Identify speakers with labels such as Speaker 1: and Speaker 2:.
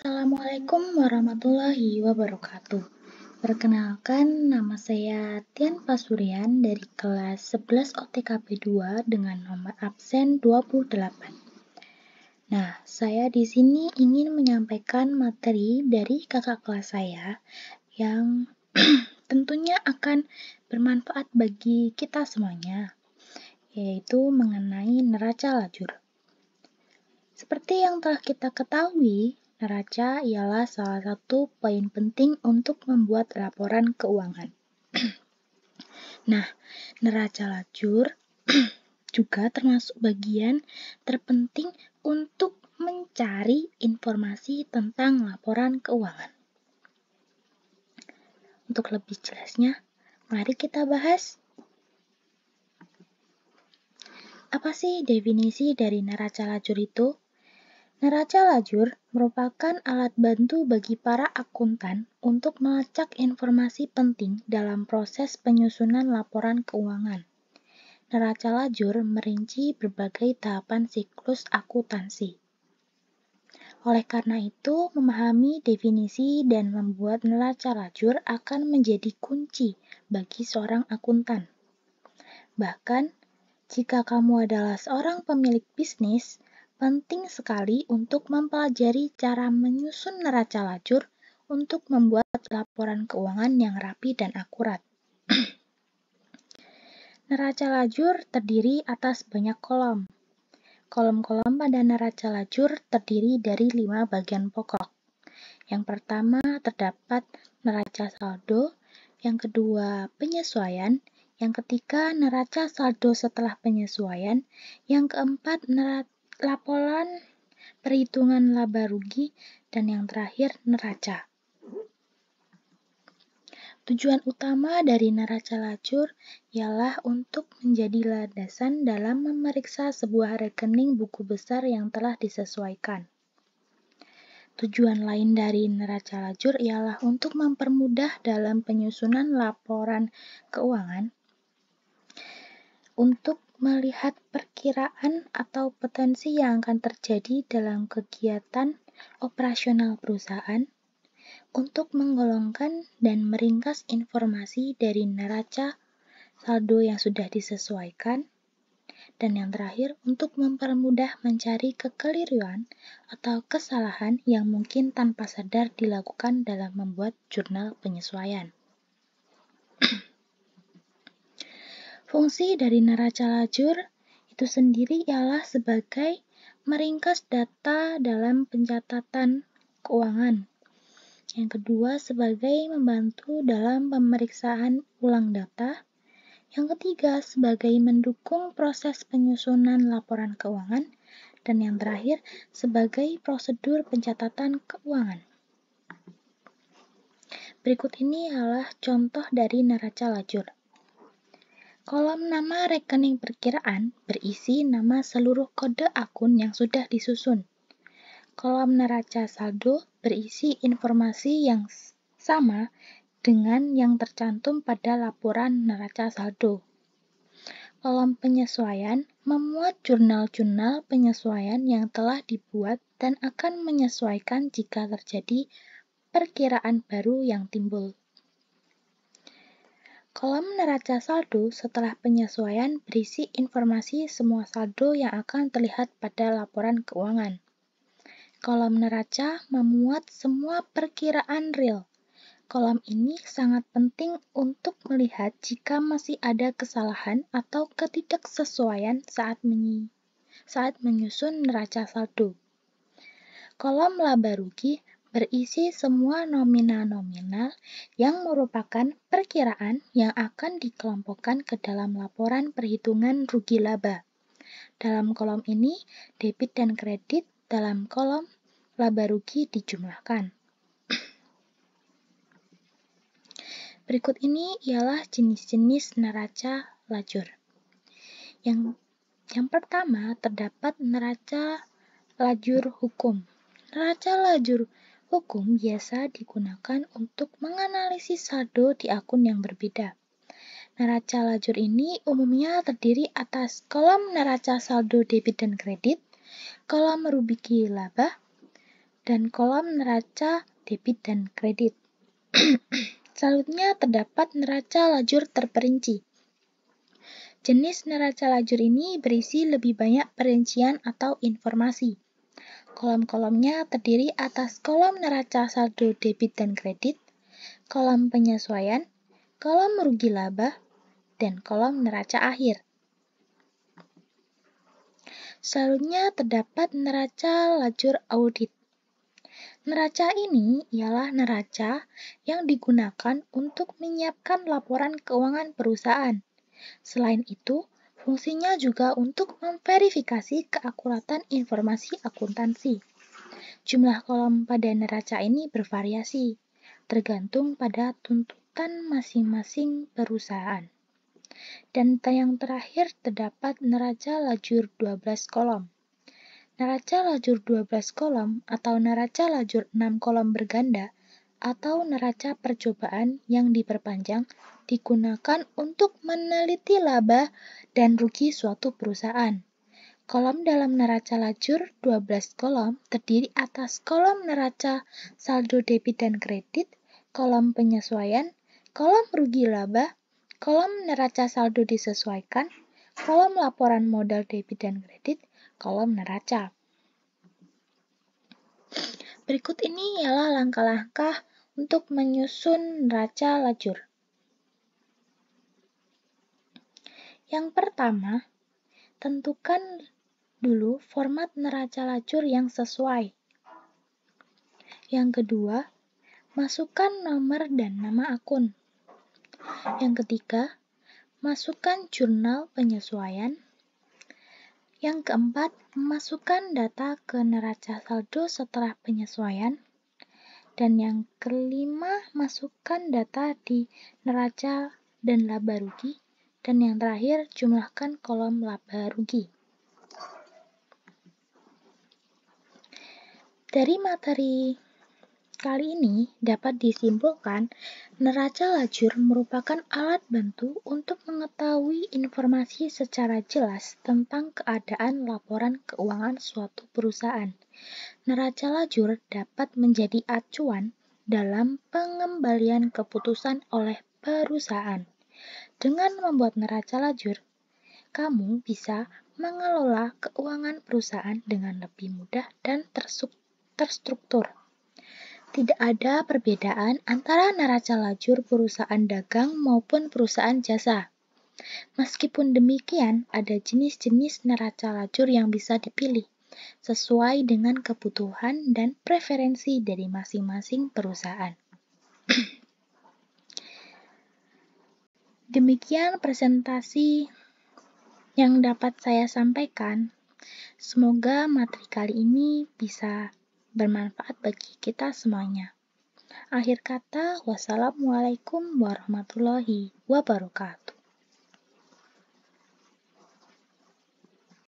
Speaker 1: Assalamualaikum warahmatullahi wabarakatuh. Perkenalkan, nama saya Tian Pasurian dari kelas 11 OTKP 2 dengan nomor absen 28. Nah, saya di sini ingin menyampaikan materi dari kakak kelas saya yang tentunya akan bermanfaat bagi kita semuanya, yaitu mengenai neraca lajur. Seperti yang telah kita ketahui, neraca ialah salah satu poin penting untuk membuat laporan keuangan. Nah, neraca lajur juga termasuk bagian terpenting untuk mencari informasi tentang laporan keuangan. Untuk lebih jelasnya, mari kita bahas. Apa sih definisi dari neraca lajur itu? Neraca lajur merupakan alat bantu bagi para akuntan untuk melacak informasi penting dalam proses penyusunan laporan keuangan. Neraca lajur merinci berbagai tahapan siklus akuntansi. Oleh karena itu, memahami definisi dan membuat neraca lajur akan menjadi kunci bagi seorang akuntan. Bahkan, jika kamu adalah seorang pemilik bisnis, penting sekali untuk mempelajari cara menyusun neraca lajur untuk membuat laporan keuangan yang rapi dan akurat. Neraca lajur terdiri atas banyak kolom. Kolom-kolom pada neraca lajur terdiri dari 5 bagian pokok. Yang pertama terdapat neraca saldo, yang kedua penyesuaian, yang ketiga neraca saldo setelah penyesuaian, yang keempat laporan perhitungan laba rugi, dan yang terakhir neraca. Tujuan utama dari neraca lajur ialah untuk menjadi landasan dalam memeriksa sebuah rekening buku besar yang telah disesuaikan. Tujuan lain dari neraca lajur ialah untuk mempermudah dalam penyusunan laporan keuangan, untuk melihat perkiraan atau potensi yang akan terjadi dalam kegiatan operasional perusahaan, untuk menggolongkan dan meringkas informasi dari neraca saldo yang sudah disesuaikan, dan yang terakhir untuk mempermudah mencari kekeliruan atau kesalahan yang mungkin tanpa sadar dilakukan dalam membuat jurnal penyesuaian. Fungsi dari neraca lajur itu sendiri ialah sebagai meringkas data dalam pencatatan keuangan. Yang kedua, sebagai membantu dalam pemeriksaan ulang data. Yang ketiga, sebagai mendukung proses penyusunan laporan keuangan. Dan yang terakhir, sebagai prosedur pencatatan keuangan. Berikut ini adalah contoh dari neraca lajur. Kolom nama rekening perkiraan berisi nama seluruh kode akun yang sudah disusun. Kolom neraca saldo berisi informasi yang sama dengan yang tercantum pada laporan neraca saldo. Kolom penyesuaian memuat jurnal-jurnal penyesuaian yang telah dibuat dan akan menyesuaikan jika terjadi perkiraan baru yang timbul. Kolom neraca saldo setelah penyesuaian berisi informasi semua saldo yang akan terlihat pada laporan keuangan. Kolom neraca memuat semua perkiraan real. Kolom ini sangat penting untuk melihat jika masih ada kesalahan atau ketidaksesuaian saat menyusun neraca saldo. Kolom laba rugi berisi semua nominal-nominal yang merupakan perkiraan yang akan dikelompokkan ke dalam laporan perhitungan rugi laba. Dalam kolom ini, debit dan kredit dalam kolom laba rugi dijumlahkan. Berikut ini ialah jenis-jenis neraca lajur. Yang pertama terdapat neraca lajur hukum. Neraca lajur hukum biasa digunakan untuk menganalisis saldo di akun yang berbeda. Neraca lajur ini umumnya terdiri atas kolom neraca saldo debit dan kredit, kolom rugi laba, dan kolom neraca debit dan kredit. Selanjutnya terdapat neraca lajur terperinci. Jenis neraca lajur ini berisi lebih banyak perincian atau informasi. Kolom-kolomnya terdiri atas kolom neraca saldo debit dan kredit, kolom penyesuaian, kolom rugi laba, dan kolom neraca akhir. Selanjutnya terdapat neraca lajur audit. Neraca ini ialah neraca yang digunakan untuk menyiapkan laporan keuangan perusahaan. Selain itu, fungsinya juga untuk memverifikasi keakuratan informasi akuntansi. Jumlah kolom pada neraca ini bervariasi, tergantung pada tuntutan masing-masing perusahaan. Dan yang terakhir terdapat neraca lajur 12 kolom. Neraca lajur 12 kolom atau neraca lajur 6 kolom berganda atau neraca percobaan yang diperpanjang digunakan untuk meneliti laba dan rugi suatu perusahaan. Kolom dalam neraca lajur 12 kolom terdiri atas kolom neraca saldo debit dan kredit, kolom penyesuaian, kolom rugi laba, kolom neraca saldo disesuaikan, kolom laporan modal debit dan kredit, kolom neraca. Berikut ini ialah langkah-langkah untuk menyusun neraca lajur. Yang pertama, tentukan dulu format neraca lajur yang sesuai. Yang kedua, masukkan nomor dan nama akun. Yang ketiga, masukkan jurnal penyesuaian. Yang keempat, masukkan data ke neraca saldo setelah penyesuaian. Dan yang kelima, masukkan data di neraca dan laba rugi. Dan yang terakhir, jumlahkan kolom laba rugi. Dari materi kali ini dapat disimpulkan, neraca lajur merupakan alat bantu untuk mengetahui informasi secara jelas tentang keadaan laporan keuangan suatu perusahaan. Neraca lajur dapat menjadi acuan dalam pengembalian keputusan oleh perusahaan. Dengan membuat neraca lajur, kamu bisa mengelola keuangan perusahaan dengan lebih mudah dan terstruktur. Tidak ada perbedaan antara neraca lajur perusahaan dagang maupun perusahaan jasa. Meskipun demikian, ada jenis-jenis neraca lajur yang bisa dipilih, sesuai dengan kebutuhan dan preferensi dari masing-masing perusahaan. Demikian presentasi yang dapat saya sampaikan. Semoga materi kali ini bisa bermanfaat bagi kita semuanya. Akhir kata, wassalamualaikum warahmatullahi wabarakatuh.